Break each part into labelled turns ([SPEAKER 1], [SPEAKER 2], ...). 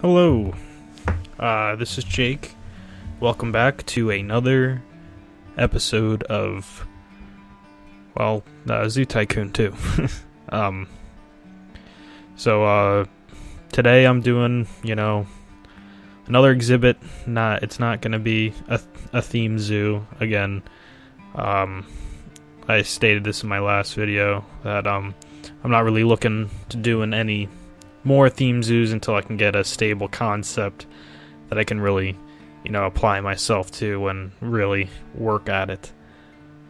[SPEAKER 1] Hello, this is Jake. Welcome back to another episode of, Zoo Tycoon 2. Today I'm doing, another exhibit. It's not going to be a theme zoo again. I stated this in my last video that I'm not really looking to doing any more theme zoos until I can get a stable concept that I can really, apply myself to and really work at it.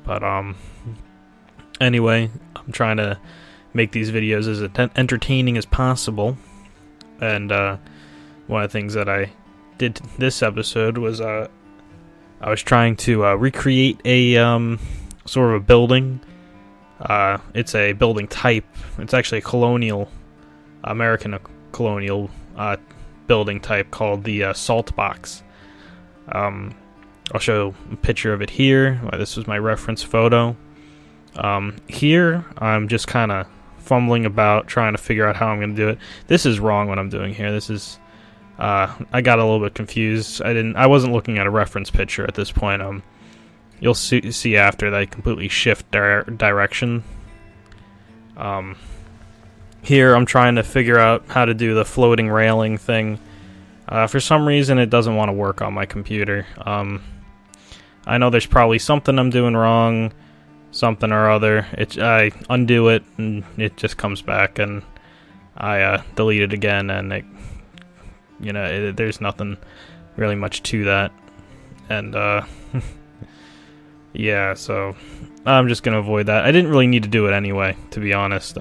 [SPEAKER 1] But anyway, I'm trying to make these videos as entertaining as possible. And one of the things that I did this episode was I was trying to recreate a sort of a building. It's a building type. It's actually a American colonial building type called the salt box. I'll show a picture of it here. This was my reference photo. Here, I'm just kind of fumbling about trying to figure out how I'm going to do it. This is wrong what I'm doing here. This is I got a little bit confused. I wasn't looking at a reference picture at this point. You'll see after that I completely shift direction. Here I'm trying to figure out how to do the floating railing thing. For some reason it doesn't want to work on my computer. I know there's probably something I'm doing wrong, something or other. I undo it and it just comes back, and I delete it again, and there's nothing really much to that. And yeah, so I'm just gonna avoid that. I didn't really need to do it anyway, to be honest.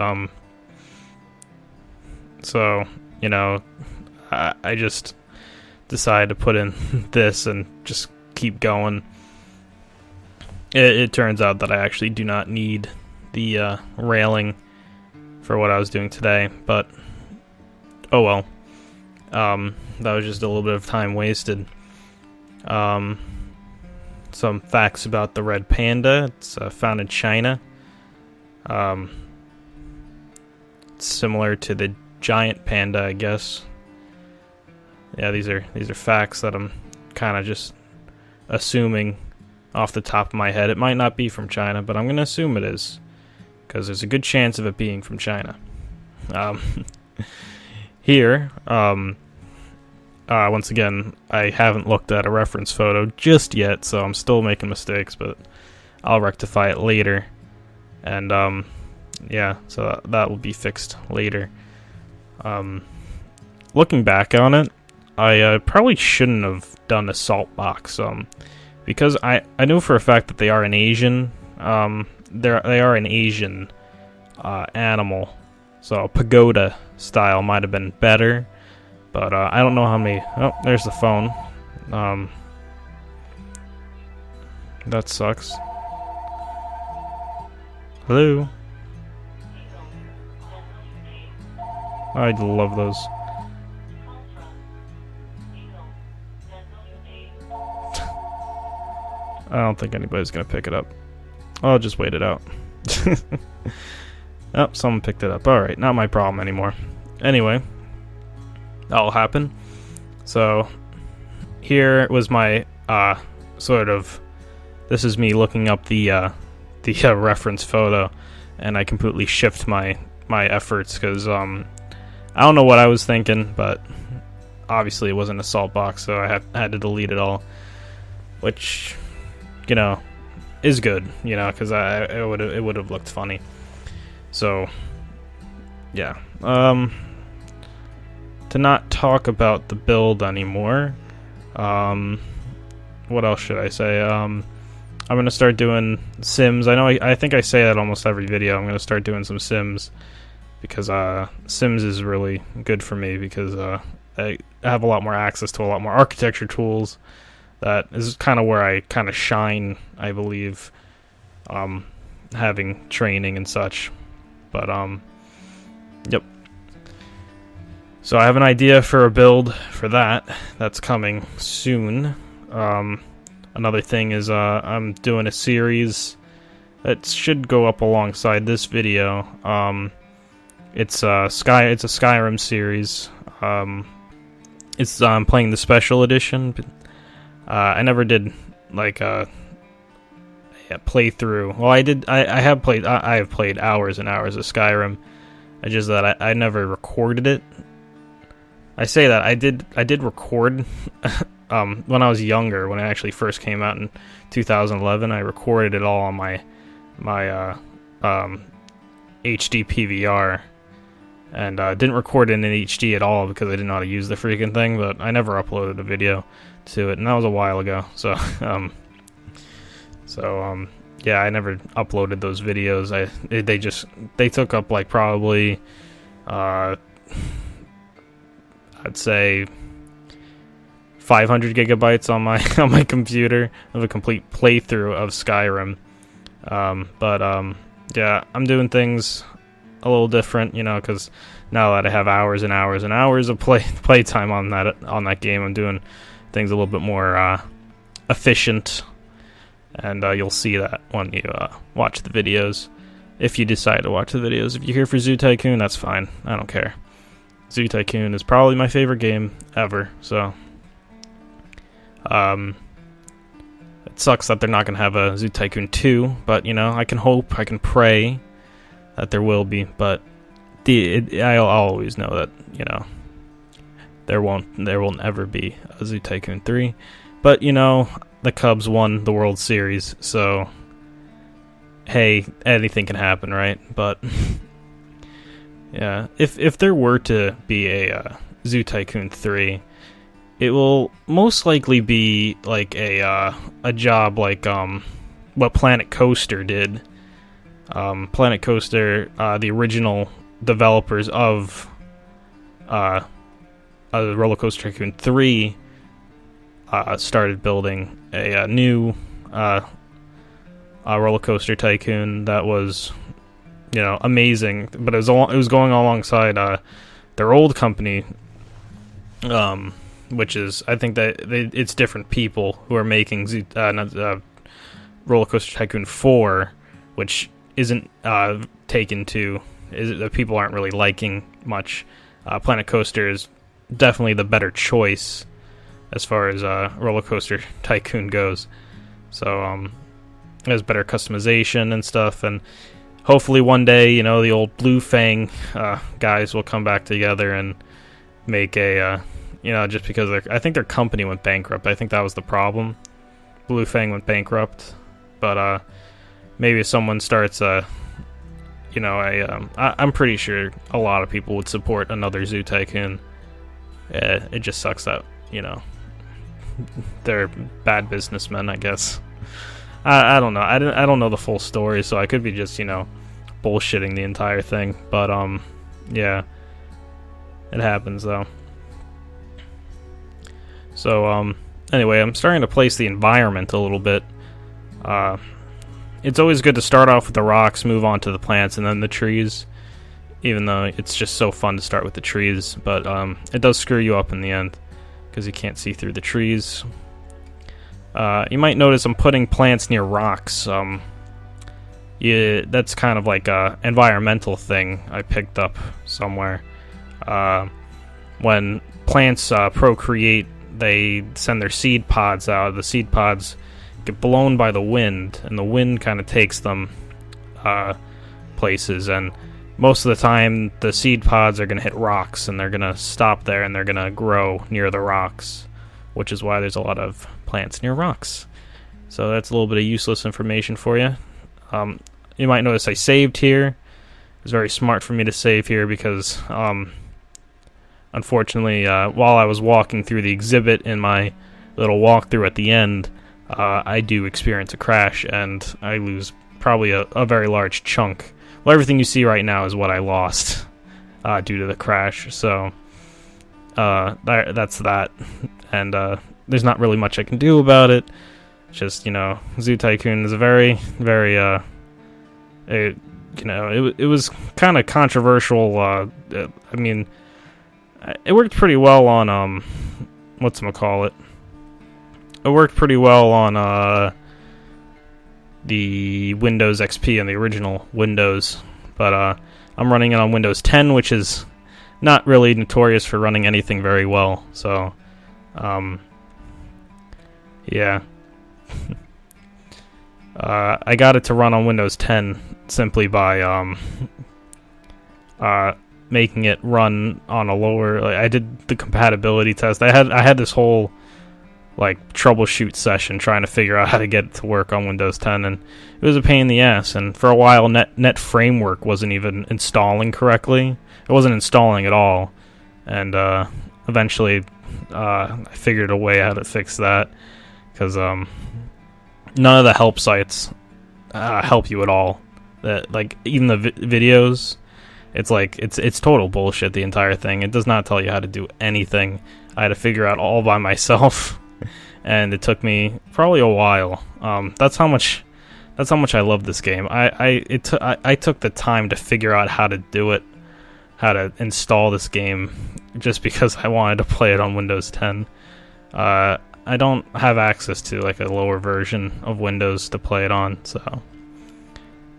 [SPEAKER 1] So, I just decided to put in this and just keep going. It turns out that I actually do not need the railing for what I was doing today, but oh well. That was just a little bit of time wasted. Some facts about the red panda. It's found in China. It's similar to the giant panda, I guess. Yeah, these are facts that I'm kind of just assuming off the top of my head. It might not be from China, but I'm going to assume it is, because there's a good chance of it being from China. Here, once again, I haven't looked at a reference photo just yet, so I'm still making mistakes, but I'll rectify it later. And, yeah, so that will be fixed later. Looking back on it, I probably shouldn't have done a salt box, because I know for a fact that they are an Asian, they are an Asian animal, so pagoda style might have been better, but I don't know how many. Oh, there's the phone. That sucks. Hello. I love those. I don't think anybody's gonna pick it up. I'll just wait it out. Oh, someone picked it up. Alright, not my problem anymore. Anyway, that'll happen. So, here was my, this is me looking up the reference photo, and I completely shift my efforts, because, I don't know what I was thinking, but obviously it wasn't a salt box, so I had to delete it all, which, is good, because it would have looked funny. So, yeah. To not talk about the build anymore, what else should I say? I'm gonna start doing Sims. I think I say that almost every video. I'm gonna start doing some Sims, because Sims is really good for me, because I have a lot more access to a lot more architecture tools. That is kind of where I kind of shine, I believe, having training and such. But yep. So I have an idea for a build for that. That's coming soon. Another thing is I'm doing a series that should go up alongside this video. It's a Skyrim series. It's playing the special edition. But, I never did like a playthrough. Well, I did. I have played. I have played hours and hours of Skyrim. It's just that I never recorded it. I say that I did record when I was younger, when it actually first came out in 2011. I recorded it all on my HD PVR, and didn't record it in HD at all because I didn't know how to use the freaking thing. But I never uploaded a video to it, and that was a while ago. So yeah, I never uploaded those videos. They took up like probably I'd say 500 gigabytes on my on my computer of a complete playthrough of Skyrim. Yeah, I'm doing things a little different, because now that I have hours and hours and hours of playtime on that game, I'm doing things a little bit more efficient, and you'll see that when you watch the videos. If you decide to watch the videos, if you're here for Zoo Tycoon, that's fine. I don't care. Zoo Tycoon is probably my favorite game ever, so it sucks that they're not going to have a Zoo Tycoon 2, but I can hope, I can pray that there will be, but I'll always know that there won't ever be a Zoo Tycoon 3, but the Cubs won the World Series, so hey, anything can happen, right? But yeah, if there were to be a Zoo Tycoon 3, it will most likely be like a job like what Planet Coaster did. Planet Coaster, the original developers of Roller Coaster Tycoon 3, started building a new Roller Coaster Tycoon that was amazing, but it was going alongside their old company, which is, I think that it's different people who are making Roller Coaster Tycoon 4, which isn't taken to, people aren't really liking much. Planet Coaster is definitely the better choice as far as Roller Coaster Tycoon goes. So it has better customization and stuff, and hopefully one day, the old Blue Fang guys will come back together and make a, just because I think their company went bankrupt. I think that was the problem. Blue Fang went bankrupt, but maybe if someone starts I'm pretty sure a lot of people would support another Zoo Tycoon. It just sucks that, they're bad businessmen, I guess. I don't know. I don't know the full story, so I could be just, bullshitting the entire thing. But, yeah. It happens, though. So, anyway, I'm starting to place the environment a little bit. It's always good to start off with the rocks, move on to the plants, and then the trees. Even though it's just so fun to start with the trees. But, it does screw you up in the end, because you can't see through the trees. You might notice I'm putting plants near rocks. That's kind of like a environmental thing I picked up somewhere. When plants procreate, they send their seed pods out. The seed pods get blown by the wind, and the wind kind of takes them places. And most of the time, the seed pods are going to hit rocks, and they're going to stop there, and they're going to grow near the rocks, which is why there's a lot of plants near rocks. So that's a little bit of useless information for you. You might notice I saved here. It was very smart for me to save here because, unfortunately, while I was walking through the exhibit in my little walkthrough at the end, I do experience a crash, and I lose probably a very large chunk. Well, everything you see right now is what I lost due to the crash. So that's that. And there's not really much I can do about it. Just, Zoo Tycoon is a very, very, it was kind of controversial. I mean, it worked pretty well on, whatchamacallit. It worked pretty well on, the Windows XP and the original Windows. But, I'm running it on Windows 10, which is not really notorious for running anything very well. So, yeah. I got it to run on Windows 10 simply by making it run on a lower. Like, I did the compatibility test. I had this whole like troubleshoot session trying to figure out how to get it to work on Windows 10, and it was a pain in the ass. And for a while, Net Framework wasn't even installing correctly. It wasn't installing at all. And eventually, I figured a way how to fix that, because none of the help sites help you at all. That, like, even the videos, it's like it's total bullshit. The entire thing. It does not tell you how to do anything. I had to figure out all by myself. And it took me probably a while. That's how much I love this game. I took the time to figure out how to do it, how to install this game, just because I wanted to play it on Windows 10. I don't have access to like a lower version of Windows to play it on, so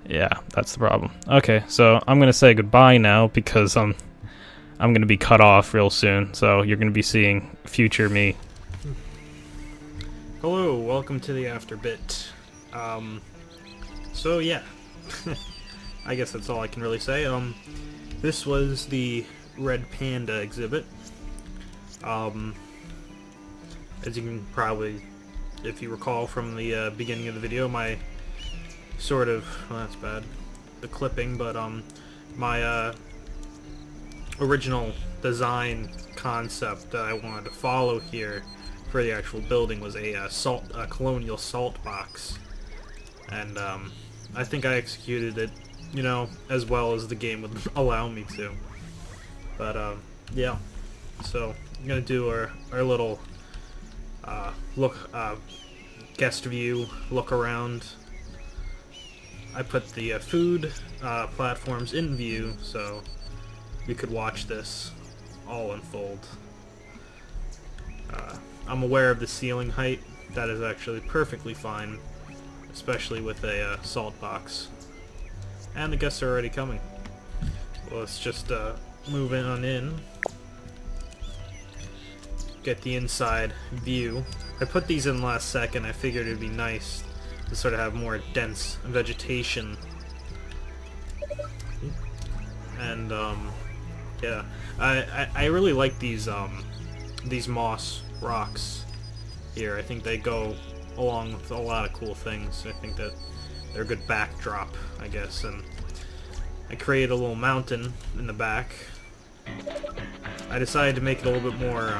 [SPEAKER 1] yeah, that's the problem. Okay, so I'm gonna say goodbye now because I'm gonna be cut off real soon. So you're gonna be seeing future me. Hello, welcome to the Afterbit. So yeah, I guess that's all I can really say. This was the Red Panda exhibit. As you can probably, if you recall from the beginning of the video, my sort of, well, that's bad, the clipping, but my original design concept that I wanted to follow here for the actual building was a colonial salt box, and I think I executed it, you know, as well as the game would allow me to. But yeah, so I'm gonna do our little guest view look around. I put the food platforms in view so you could watch this all unfold. I'm aware of the ceiling height. That is actually perfectly fine, especially with a salt box. And the guests are already coming. Well, let's just move on in. Get the inside view. I put these in last second. I figured it'd be nice to sort of have more dense vegetation. And yeah, I really like these moss rocks here. I think they go along with a lot of cool things. I think that they're a good backdrop, I guess. And I created a little mountain in the back. I decided to make it a little bit more